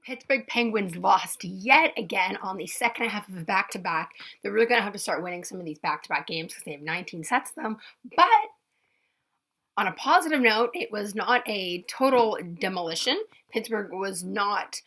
Pittsburgh Penguins lost yet again on the second half of a back-to-back. They're really going to have to start winning some of these back-to-back games because they have 19 sets of them. But on a positive note, it was not a total demolition. Pittsburgh was not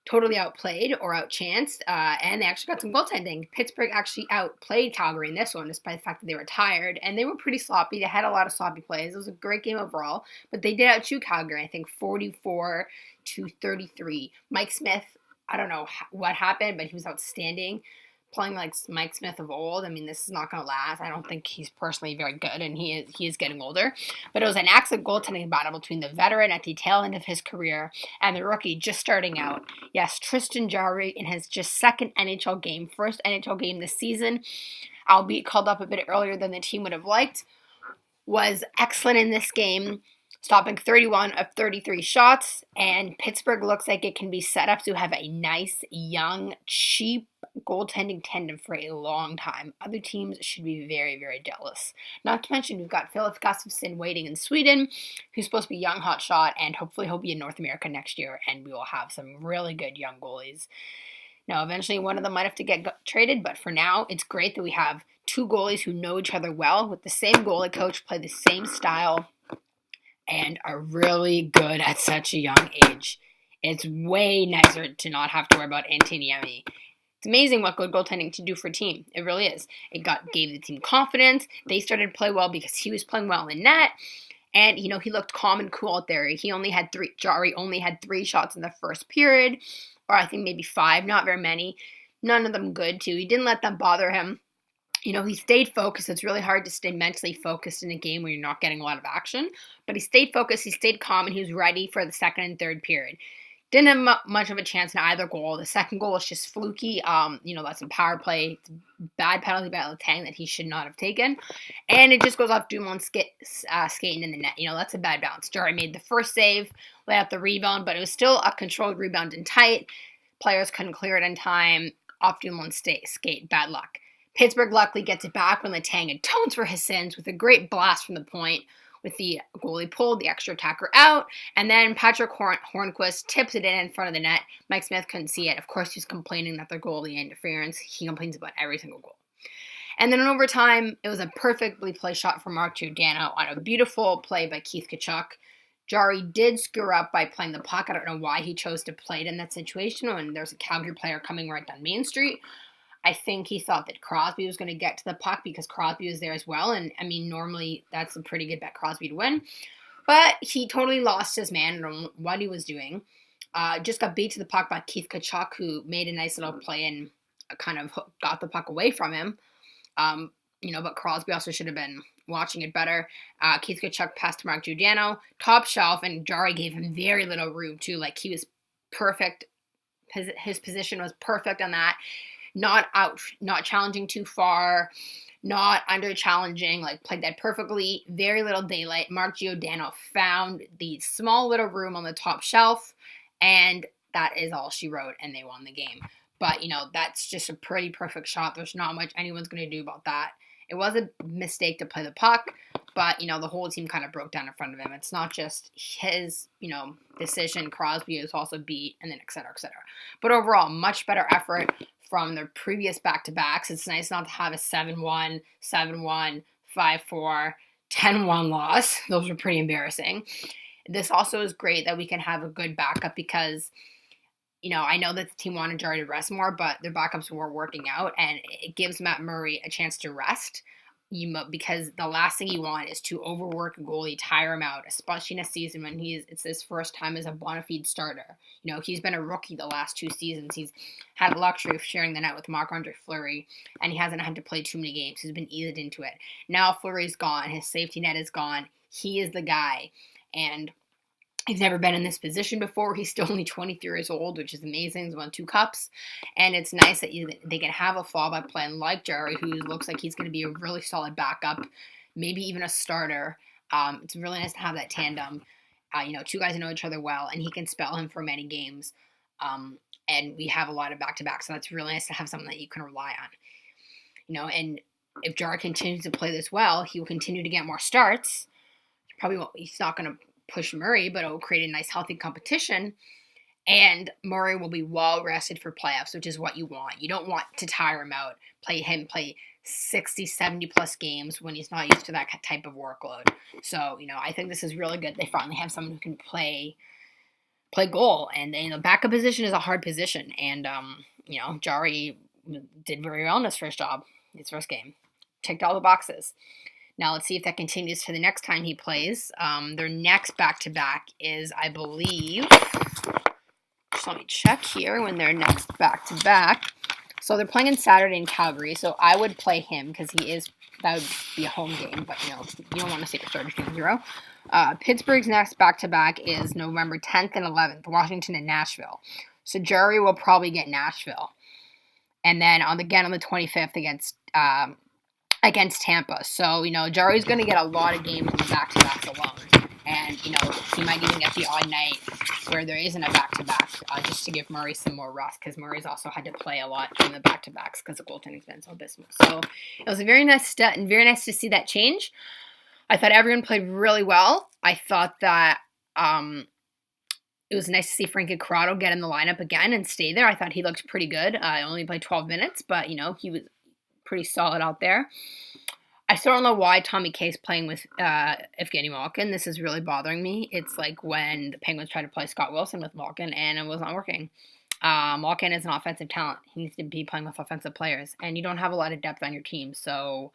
totally outplayed or outchanced, and they actually got some goaltending. Pittsburgh actually outplayed Calgary in this one, despite the fact that they were tired, and they were pretty sloppy. They had a lot of sloppy plays. It was a great game overall, but they did outshoot Calgary, I think 44-33. Mike Smith, I don't know what happened, but he was outstanding, playing like Mike Smith of old. I mean, this is not going to last. I don't think he's personally very good, and he is getting older. But it was an excellent goaltending battle between the veteran at the tail end of his career and the rookie just starting out. Yes, Tristan Jarry in his just second NHL game, first NHL game this season, albeit called up a bit earlier than the team would have liked, was excellent in this game, stopping 31 of 33 shots, and Pittsburgh looks like it can be set up to have a nice, young, cheap goaltending tandem for a long time. Other teams should be very, very jealous. Not to mention, we've got Philip Gustafsson waiting in Sweden, who's supposed to be young hotshot, and hopefully he'll be in North America next year, and we will have some really good young goalies. Now, eventually one of them might have to get traded, but for now, it's great that we have two goalies who know each other well, with the same goalie coach, play the same style, and are really good at such a young age. It's way nicer to not have to worry about Antoniemi. It's amazing what good goaltending can do for a team. It really is. It gave the team confidence. They started to play well because he was playing well in net. And, he looked calm and cool out there. Jarry only had 3 shots in the first period. Or I think maybe 5, not very many. None of them good, too. He didn't let them bother him. He stayed focused. It's really hard to stay mentally focused in a game where you're not getting a lot of action. But he stayed focused, he stayed calm, and he was ready for the second and third period. Didn't have much of a chance in either goal. The second goal was just fluky. That's a power play. It's a bad penalty by Letang that he should not have taken. And it just goes off Dumont skating in the net. That's a bad bounce. Jarry made the first save, let out the rebound, but it was still a controlled rebound and tight. Players couldn't clear it in time. Off Dumont's skate. Bad luck. Pittsburgh luckily gets it back when Letang atones for his sins with a great blast from the point, with the goalie pulled the extra attacker out, and then Patrick Hornquist tips it in front of the net. Mike Smith couldn't see it. Of course, he's complaining that they're goalie interference. He complains about every single goal. And then in overtime, it was a perfectly placed shot from Mark Giordano on a beautiful play by Keith Tkachuk. Jarry did screw up by playing the puck. I don't know why he chose to play it in that situation when there's a Calgary player coming right down Main Street. I think he thought that Crosby was going to get to the puck because Crosby was there as well. And, normally that's a pretty good bet Crosby to win. But he totally lost his man. I don't know what he was doing. Just got beat to the puck by Keith Tkachuk, who made a nice little play and kind of got the puck away from him. But Crosby also should have been watching it better. Keith Tkachuk passed to Mark Giordano, top shelf, and Jarry gave him very little room, too. Like, he was perfect. His position was perfect on that. Not challenging too far, not under challenging, played that perfectly, very little daylight. Mark Giordano found the small little room on the top shelf, and that is all she wrote, and they won the game. But, that's just a pretty perfect shot. There's not much anyone's going to do about that. It was a mistake to play the puck, but, the whole team kind of broke down in front of him. It's not just his, decision. Crosby is also beat, and then et cetera, et cetera. But overall, much better effort from their previous back-to-backs. It's nice not to have a 7-1, 7-1, 5-4, 10-1 loss. Those were pretty embarrassing. This also is great that we can have a good backup because, I know that the team wanted Jarry to rest more, but their backups were working out, and it gives Matt Murray a chance to rest. Because the last thing you want is to overwork a goalie, tire him out, especially in a season when it's his first time as a bona fide starter. He's been a rookie the last 2 seasons. He's had the luxury of sharing the net with Marc-Andre Fleury, and he hasn't had to play too many games. He's been eased into it. Now Fleury's gone. His safety net is gone. He is the guy, and he's never been in this position before. He's still only 23 years old, which is amazing. He's won 2 cups. And it's nice that they can have a fallback plan like Jarry, who looks like he's going to be a really solid backup, maybe even a starter. It's really nice to have that tandem. 2 guys who know each other well, and he can spell him for many games. And we have a lot of back-to-back, so that's really nice to have someone that you can rely on. And if Jarry continues to play this well, he will continue to get more starts. He's not going to push Murray, but it will create a nice, healthy competition. And Murray will be well rested for playoffs, which is what you want. You don't want to tire him out, play 60, 70 plus games when he's not used to that type of workload. So, I think this is really good. They finally have someone who can play goal. And, backup position is a hard position. And, Jarry did very well in his first game. Ticked all the boxes. Now let's see if that continues to the next time he plays. Their next back-to-back is, I believe... So let me check here when they're next back-to-back. So they're playing on Saturday in Calgary, so I would play him because that would be a home game, but you don't want to see the starters do 0. Pittsburgh's next back-to-back is November 10th and 11th, Washington and Nashville. So Jarry will probably get Nashville. And then again on the 25th against Tampa. So, Jarry's going to get a lot of games in the back-to-backs alone. And, he might even get the odd night where there isn't a back-to-back just to give Murray some more rest because Murray's also had to play a lot in the back-to-backs because the goaltending's been so abysmal. So it was a very nice step and very nice to see that change. I thought everyone played really well. I thought that it was nice to see Frankie Corrado get in the lineup again and stay there. I thought he looked pretty good. I only played 12 minutes, but, he was pretty solid out there. I still don't know why Tommy K's playing with Evgeny Malkin. This is really bothering me. It's like when the Penguins tried to play Scott Wilson with Malkin, and it was not working. Malkin is an offensive talent. He needs to be playing with offensive players, and you don't have a lot of depth on your team. So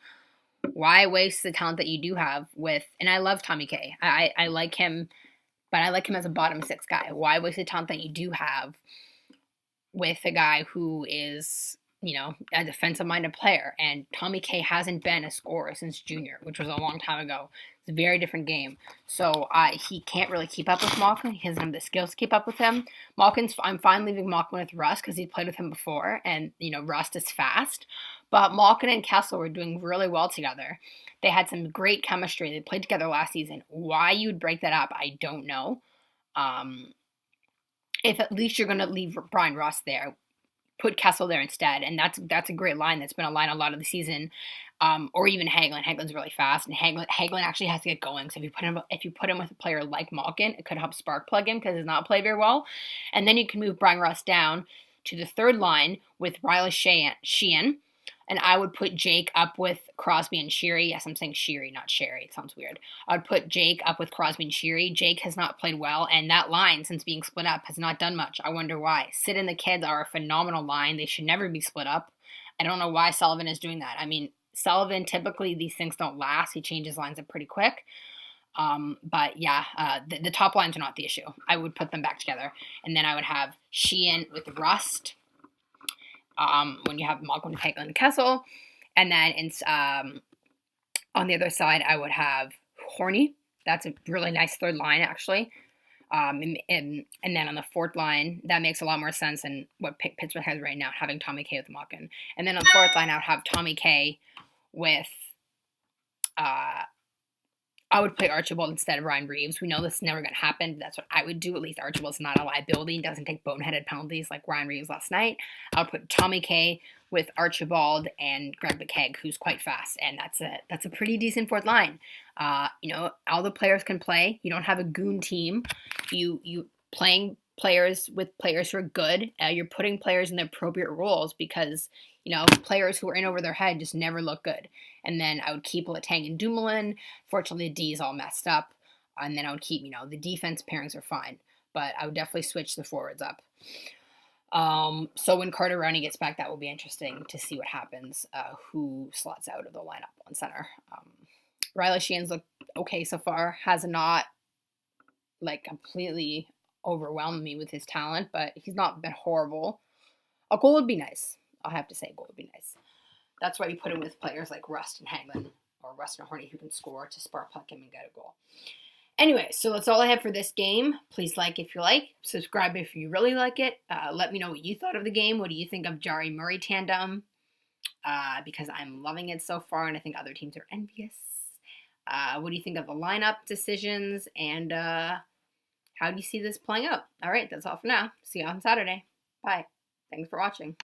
why waste the talent that you do have with – and I love Tommy K. I like him, but I like him as a bottom 6 guy. Why waste the talent that you do have with a guy who is – a defensive-minded player. And Tommy K hasn't been a scorer since junior, which was a long time ago. It's a very different game. So he can't really keep up with Malkin. He doesn't have the skills to keep up with him. I'm fine leaving Malkin with Rust because he's played with him before, and, Rust is fast. But Malkin and Kessel were doing really well together. They had some great chemistry. They played together last season. Why you would break that up, I don't know. If at least you're going to leave Brian Rust there, put Kessel there instead, and that's a great line. That's been a line a lot of the season, or even Hagelin. Hagelin's really fast, and Hagelin actually has to get going. So if you put him with a player like Malkin, it could help spark plug him because he's not played very well, and then you can move Brian Rust down to the third line with Riley Sheehan, and I would put Jake up with Crosby and Sheary. Yes, I'm saying Sheary, not Sherry. It sounds weird. I would put Jake up with Crosby and Sheary. Jake has not played well, and that line, since being split up, has not done much. I wonder why. Sid and the kids are a phenomenal line. They should never be split up. I don't know why Sullivan is doing that. I mean, Sullivan, typically these things don't last. He changes lines up pretty quick. But yeah, the top lines are not the issue. I would put them back together. And then I would have Sheehan with Rust. When you have Malcolm, Hagelin, and Kessel. And then on the other side, I would have Horny. That's a really nice third line, actually. And then on the fourth line, that makes a lot more sense than what Pittsburgh has right now, having Tommy K with Malkin. And then on the fourth line, I would have Tommy K with I would play Archibald instead of Ryan Reeves. We know this is never going to happen. That's what I would do. At least Archibald's not a liability and doesn't take boneheaded penalties like Ryan Reeves last night. I would put Tommy K with Archibald and Greg McKegg, who's quite fast, and that's a pretty decent fourth line. All the players can play. You don't have a goon team. You playing players with players who are good. You're putting players in the appropriate roles because players who are in over their head just never look good. And then I would keep Letang and Dumoulin. Fortunately, the D is all messed up. And then I would keep, the defense pairings are fine. But I would definitely switch the forwards up. So when Carter Rowney gets back, that will be interesting to see what happens, who slots out of the lineup on center. Riley Sheehan's looked okay so far. Has not, completely overwhelmed me with his talent, but he's not been horrible. A goal would be nice. I'll have to say a goal would be nice. That's why you put him with players like Rust and Hagelin or Rust and Horny who can score to spark plug him and get a goal. Anyway, so that's all I have for this game. Please like if you like. Subscribe if you really like it. Let me know what you thought of the game. What do you think of Jarry-Murray tandem? Because I'm loving it so far, and I think other teams are envious. What do you think of the lineup decisions? And how do you see this playing out? All right, that's all for now. See you on Saturday. Bye. Thanks for watching.